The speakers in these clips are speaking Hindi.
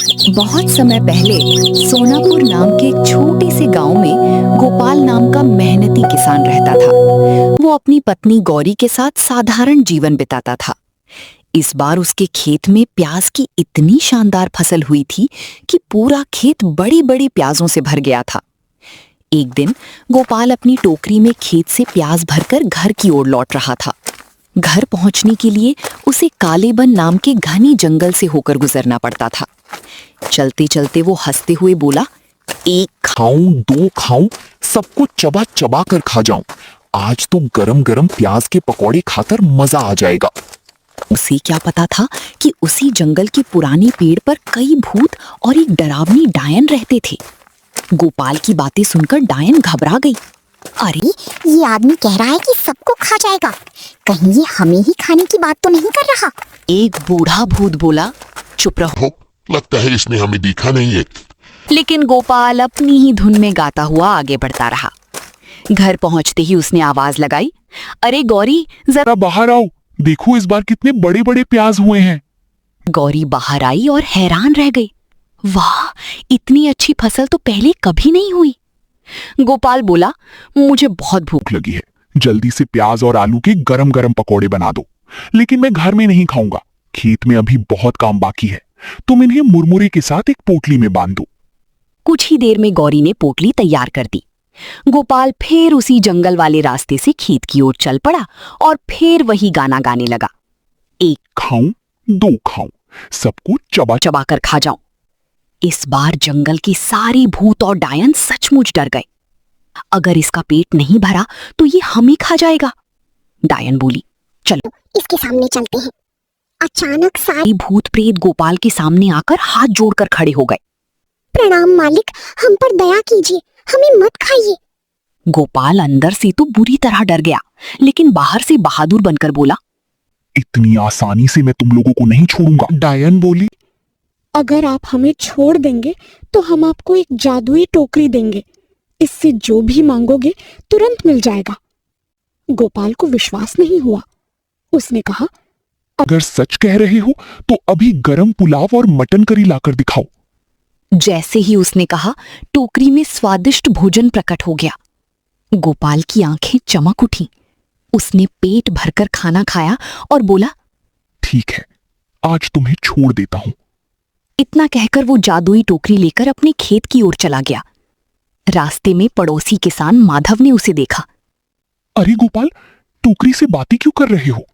बहुत समय पहले सोनापुर नाम के एक छोटे से गांव में गोपाल नाम का मेहनती किसान रहता था। वो अपनी पत्नी गौरी के साथ साधारण जीवन बिताता था। इस बार उसके खेत में प्याज की इतनी शानदार फसल हुई थी कि पूरा खेत बड़ी बड़ी प्याजों से भर गया था। एक दिन गोपाल अपनी टोकरी में खेत से प्याज भरकर घर की ओर लौट रहा था। घर पहुंचने के लिए उसे कालेबन नाम के घने जंगल से होकर गुजरना पड़ता था। चलते चलते वो हंसते हुए बोला, एक खाऊं, दो खाऊं, सबको चबा चबा कर खा जाऊं। आज तो गरम गरम प्याज के पकौड़े खाकर मजा आ जाएगा। उसे क्या पता था कि उसी जंगल के पुराने पेड़ पर कई भूत और एक डरावनी डायन रहते थे। गोपाल की बातें सुनकर डायन घबरा गई। अरे, ये आदमी कह रहा है कि सबको खा जाएगा, कहीं ये हमें ही खाने की बात तो नहीं कर रहा। एक बूढ़ा भूत बोला, चुप रहो। लगता है इसने हमें देखा नहीं है। लेकिन गोपाल अपनी ही धुन में गाता हुआ आगे बढ़ता रहा। घर पहुंचते ही उसने आवाज लगाई, अरे गौरी, जरा बाहर आओ, देखो इस बार कितने बड़े बड़े प्याज हुए हैं। गौरी बाहर आई और हैरान रह गई। वाह, इतनी अच्छी फसल तो पहले कभी नहीं हुई। गोपाल बोला, मुझे बहुत भूख लगी है, जल्दी से प्याज और आलू के गरम गरम पकौड़े बना दो। लेकिन मैं घर में नहीं खाऊंगा, खेत में अभी बहुत काम बाकी है। तुम इन्हें मुरमुरे के साथ एक पोटली में बांध दो। कुछ ही देर में गौरी ने पोटली तैयार कर दी। गोपाल फिर उसी जंगल वाले रास्ते से खेत की ओर चल पड़ा और फिर वही गाना गाने लगा, एक खाऊं, दो खाऊं, सबको चबा चबा कर खा जाऊं। इस बार जंगल के सारे भूत और डायन सचमुच डर गए। अगर इसका पेट नहीं भरा तो ये हमें खा जाएगा। डायन बोली, चलो इसके सामने चलते हैं। अचानक सारे भूत प्रेत गोपाल के सामने आकर हाथ जोड़कर खड़े हो गए। प्रणाम मालिक, हम पर दया कीजिए, हमें मत खाइए। गोपाल अंदर से तो बुरी तरह डर गया, लेकिन बाहर से बहादुर बनकर बोला, इतनी आसानी से मैं तुम लोगों को नहीं छोड़ूंगा। डायन बोली, अगर आप हमें छोड़ देंगे तो हम आपको एक जादुई टोकरी देंगे, इससे जो भी मांगोगे तुरंत मिल जाएगा। गोपाल को विश्वास नहीं हुआ। उसने कहा, अगर सच कह रहे हो तो अभी गरम पुलाव और मटन करी लाकर दिखाओ। जैसे ही उसने कहा, टोकरी में स्वादिष्ट भोजन प्रकट हो गया। गोपाल की आंखें चमक उठी। उसने पेट भरकर खाना खाया और बोला, ठीक है, आज तुम्हें छोड़ देता हूं। इतना कहकर वो जादुई टोकरी लेकर अपने खेत की ओर चला गया। रास्ते में पड़ोसी किसान माधव ने उसे देखा। अरे गोपाल, टोकरी से बातें क्यों कर रहे हो?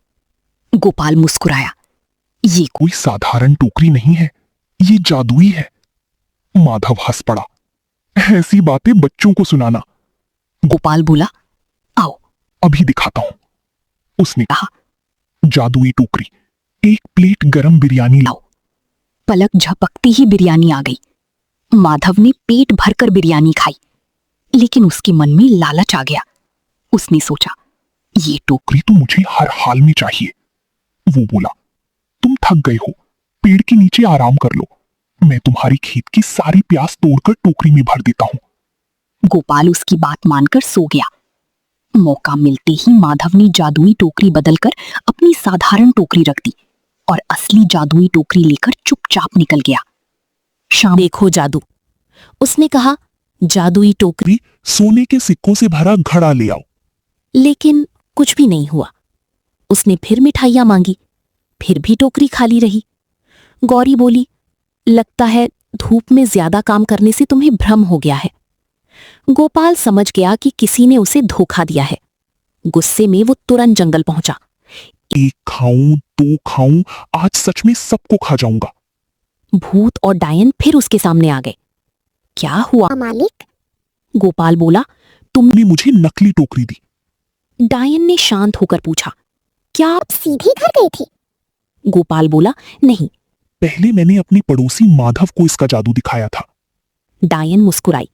गोपाल मुस्कुराया, ये कोई साधारण टोकरी नहीं है, ये जादुई है। माधव हंस पड़ा, ऐसी बातें बच्चों को सुनाना। गोपाल बोला, आओ अभी दिखाता हूं। उसने कहा, जादुई टोकरी, एक प्लेट गरम बिरयानी लाओ। पलक झपकती ही बिरयानी आ गई। माधव ने पेट भरकर बिरयानी खाई, लेकिन उसके मन में लालच आ गया। उसने सोचा, ये टोकरी तो मुझे हर हाल में चाहिए। वो बोला, तुम थक गए हो, पेड़ के नीचे आराम कर लो, मैं तुम्हारी खेत की सारी प्याज तोड़कर टोकरी में भर देता हूं। गोपाल उसकी बात मानकर सो गया। मौका मिलते ही माधव ने जादुई टोकरी बदलकर अपनी साधारण टोकरी रख दी और असली जादुई टोकरी लेकर चुपचाप निकल गया। शाम, देखो जादू, उसने कहा, जादुई टोकरी सोने के सिक्कों से भरा घड़ा ले आओ। लेकिन कुछ भी नहीं हुआ। उसने फिर मिठाइयां मांगी, फिर भी टोकरी खाली रही। गौरी बोली, लगता है धूप में ज्यादा काम करने से तुम्हें भ्रम हो गया है। गोपाल समझ गया कि किसी ने उसे धोखा दिया है। गुस्से में वो तुरंत जंगल पहुंचा। एक खाऊं, दो खाऊं, आज सच में सबको खा जाऊंगा। भूत और डायन फिर उसके सामने आ गए। क्या हुआ मालिक? गोपाल बोला, तुमने मुझे नकली टोकरी दी। डायन ने शांत होकर पूछा, क्या आप सीधे घर गए थे? गोपाल बोला, नहीं, पहले मैंने अपने पड़ोसी माधव को इसका जादू दिखाया था। डायन मुस्कुराई,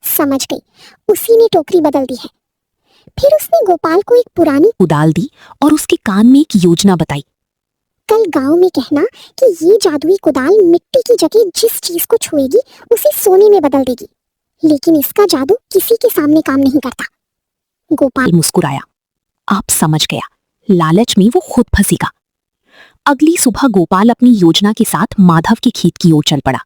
समझ गई, उसी ने टोकरी बदल दी है। फिर उसने गोपाल को एक पुरानी कुदाल दी और उसके कान में एक योजना बताई। कल गांव में कहना कि ये जादुई कुदाल मिट्टी की जगह जिस चीज को छुएगी उसे सोने में बदल देगी, लेकिन इसका जादू किसी के सामने काम नहीं करता। गोपाल मुस्कुराया, आप समझ गया, लालच में वो खुद फंसेगा। अगली सुबह गोपाल अपनी योजना के साथ माधव के खेत की ओर चल पड़ा।